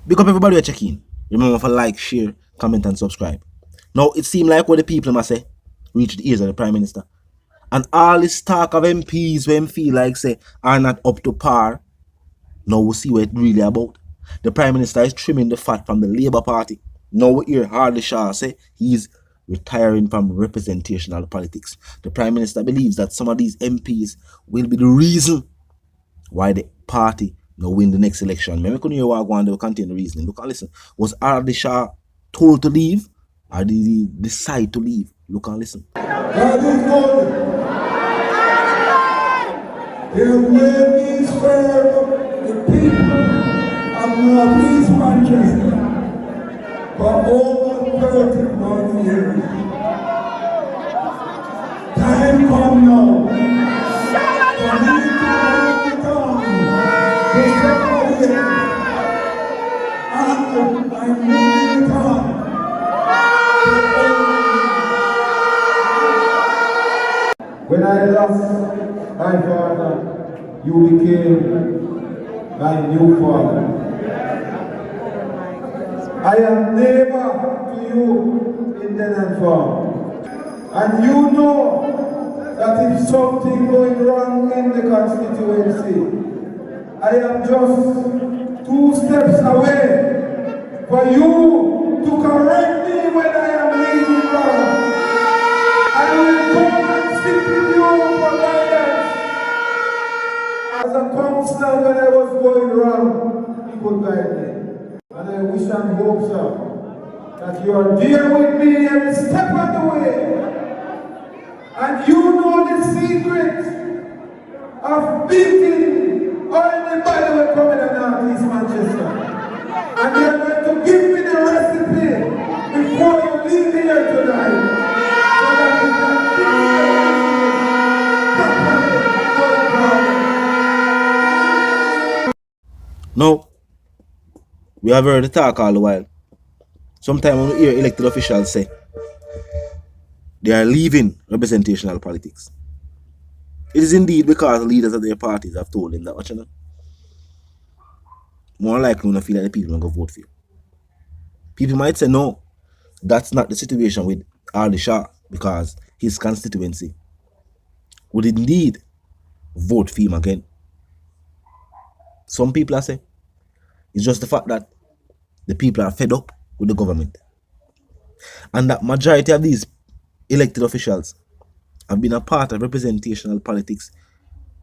Big up everybody who check in. Remember to like, share, comment, and subscribe. Now, it seems like what the people must say reach the ears of the Prime Minister. And all this talk of MPs when feel like say are not up to par. Now we see what it's really about. The Prime Minister is trimming the fat from the Labour Party. Now we hear Audley say he's retiring from representational politics. The Prime Minister believes that some of these MPs will be the reason why the party now win the next election. Maybe couldn't hear what going they will contain the reasoning. Look and listen. Was Audley told to leave or did he decide to leave? Look and listen. God is good. He'll made me serve the people of Northeast Manchester for over 31 years. Time come now for me to become the secretary, and I'm moving on. When I lost my father, you became my new father. I am neighbor to you in tenant farm. And you know that if something going wrong in the constituency, I am just 2 steps away for you to correct me when I am leaving wrong. I will come and sit with you for guidance. As a counselor when I was going wrong, you could guide me. And I wish and hope, sir, that you are there with me every step of the way. And you know the secret of beating all anybody who will come in and out East Manchester. And you are going to give me the recipe before you leave here tonight. So that we can Now, we have heard the talk all the while. Sometimes when we hear elected officials say they are leaving representational politics, it is indeed because leaders of their parties have told them that, what you know, more likely to feel like the people are going to vote for you. People might say, no, that's not the situation with Audley because his constituency would indeed vote for him again. Some people are saying it's just the fact that the people are fed up with the government. And that majority of these elected officials have been a part of representational politics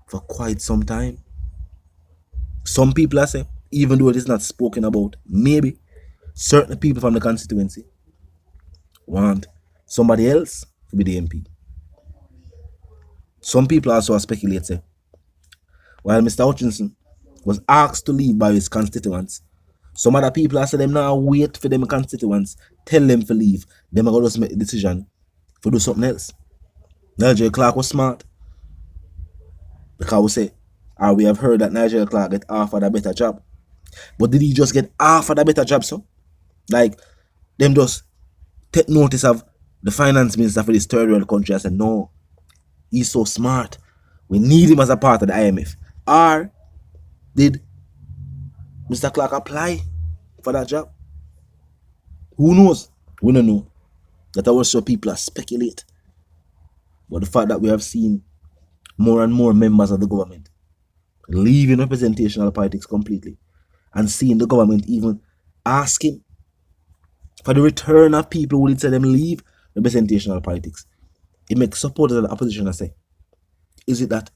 for quite some time. Some people are saying, even though it is not spoken about, maybe certain people from the constituency want somebody else to be the MP. Some people also speculate, say, while Mr. Hutchinson was asked to leave by his constituents, some other people are saying them now wait for them constituents, tell them to leave, them are going to make the decision to do something else. Nigel Clark was smart. Because we say, or we have heard that Nigel Clark get offered a better job. But did he just get offered a better job, so? Like, them just take notice of the finance minister for this third world country and say, no, he's so smart. We need him as a part of the IMF. Or did Mr. Clark apply for that job? Who knows? We don't know. That also people are speculate. But the fact that we have seen more and more members of the government leaving representational politics completely and seeing the government even asking for the return of people who did say them leave representational politics, it makes supporters of the opposition say, is it that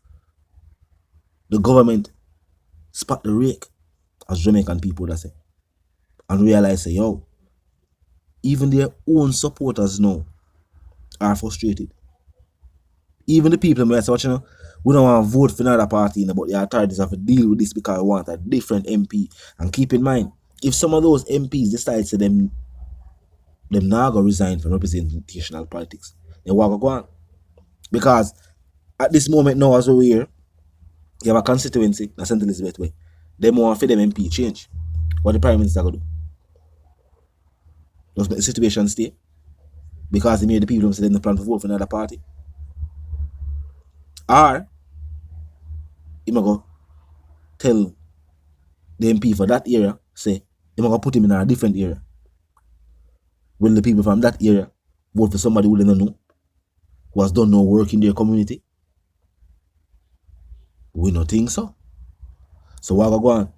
the government spat the rake, as Jamaican people that say, and realize, say, yo, even their own supporters now are frustrated. Even the people who say, you know, we don't want to vote for another party, but the authorities have to deal with this because we want a different MP. And keep in mind, if some of those MPs decide to them now go resign from representational politics, then what go on? Because at this moment now, as we're here, you have a constituency in St. Elizabeth way. They want for them MP change. What the Prime Minister going to do? Just make the situation stay? Because they made the people who say they plan to vote for another party. Or, you might go tell the MP for that area, say, They're going to put him in a different area. Will the people from that area vote for somebody who they don't know, who has done no work in their community? We don't think so. So what go on?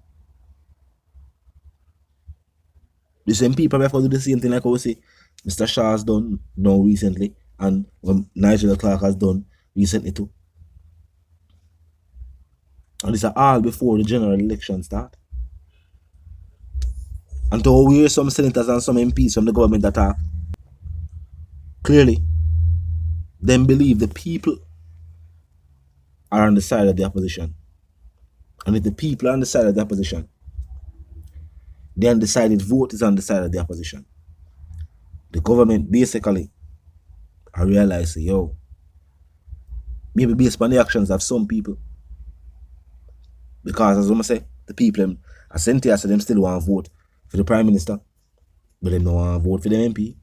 The same people have to do the same thing like I say Mr. Shaw has done now recently, and Nigel Clark has done recently too. And these are all before the general election start. And to hear some senators and some MPs from the government that are clearly them believe the people are on the side of the opposition. And if the people are on the side of the opposition, the undecided vote is on the side of the opposition. The government basically, I realize, yo, maybe based on the actions of some people, because as I say, the people, as Cynthia said, them still want to vote for the Prime Minister, but they don't want to vote for the MP.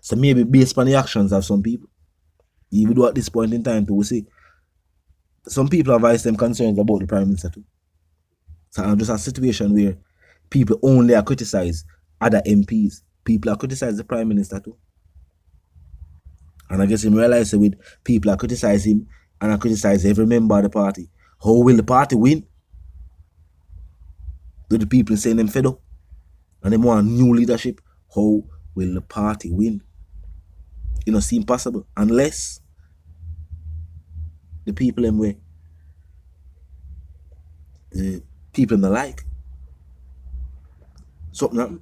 So maybe based on the actions of some people, even though at this point in time, we see some people have voiced them concerns about the Prime Minister too. So it's just a situation where people only are criticize other MPs. People are criticize the Prime Minister too. And I guess him realize that with people are criticize him and I criticize every member of the party. How will the party win? Do the people saying them fed up and they want new leadership? How will the party win? It don't seem possible unless the people them way, the people in the like something happen.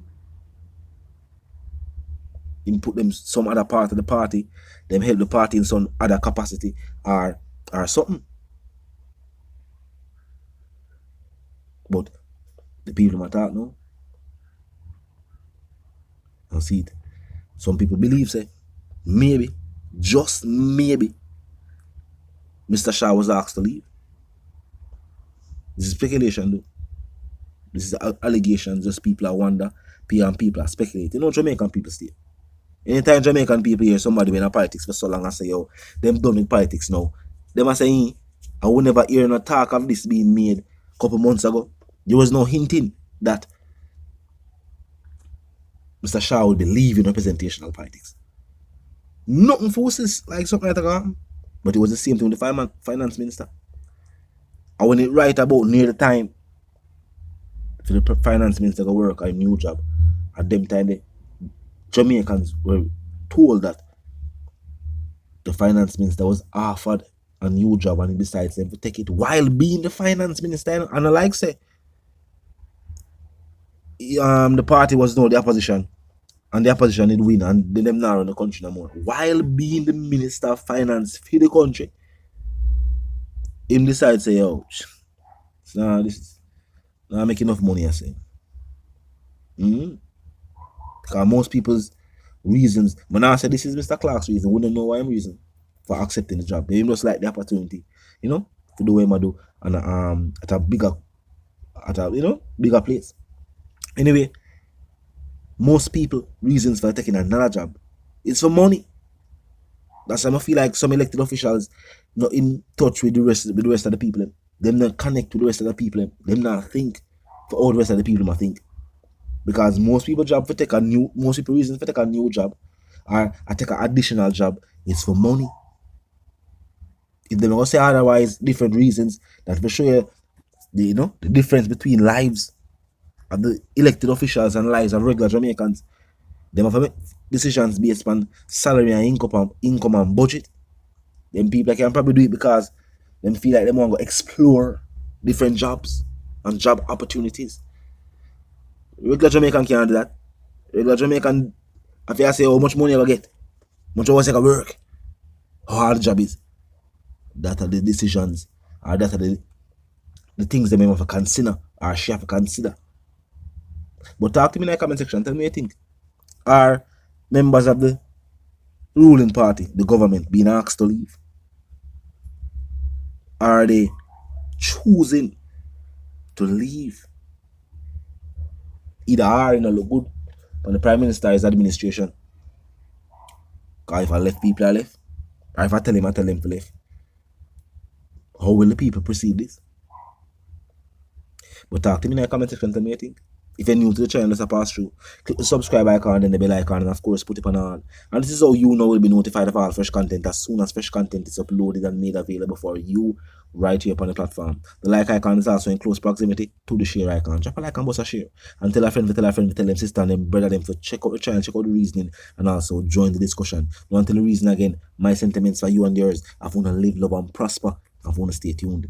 Input them some other part of the party, them help the party in some other capacity or something. But the people might talk now. And see it. Some people believe say maybe, just maybe, Mr. Shaw was asked to leave. This is speculation though. This is allegations, just people are wonder, people are speculating. You know Jamaican people stay. Anytime Jamaican people hear somebody been in politics for so long and say, yo, them done with politics now. Them are saying, I will never hear no talk of this being made a couple months ago. There was no hinting that Mr. Shaw would be leaving representational politics. Nothing forces like something like that. But it was the same thing with the finance minister. And when it right about near the time for the finance minister to work a new job, at them time the Jamaicans were told that the finance minister was offered a new job and he decides them to take it while being the finance minister. And I like say the party was no the opposition and the opposition did win and them now run the country no more while being the minister of finance for the country. Him decide say, yo, nah, this is not making enough money, I say. Because most people's reasons, when I say this is Mr. Clark's reason, wouldn't know why I'm reason for accepting the job. They just like the opportunity, you know, to do what I do and at a bigger place. Anyway, most people reasons for taking another job is for money. That's why I feel like some elected officials not in touch with the rest of the people. Them not connect with the rest of the people. Them not think for all the rest of the people I think. Because most people reasons for take a new job or I take an additional job is for money. If they don't say otherwise, different reasons, that will show you the difference between lives of the elected officials and lives of regular Jamaicans. They have to make decisions based on salary and income and budget. Then people can probably do it because they feel like they want to explore different jobs and job opportunities. Regular Jamaican can't do that. Regular Jamaican, if you say how much money I get, much hours I can work, how hard the job is, that are the decisions, or that are the things they may have to consider, or she have to consider. But talk to me in the comment section, tell me what you think. Are members of the ruling party, the government, being asked to leave? Are they choosing to leave? Either are in a look good on the Prime Minister's administration. Because if I left, people are left. Or if I tell them to left. How will the people perceive this? But talk to me in the comment section, tell me what you think. If you're new to the channel, just a pass through. Click the subscribe icon and the bell icon, and of course put it on all. And this is how you know will be notified of all fresh content as soon as fresh content is uploaded and made available for you right here upon the platform. The like icon is also in close proximity to the share icon. Drop a like and bust a share. And tell a friend, tell them sister and them brother them to check out the channel, check out the reasoning, and also join the discussion. You want to tell the reason again, my sentiments for you and yours. I want to live, love, and prosper. I want to stay tuned.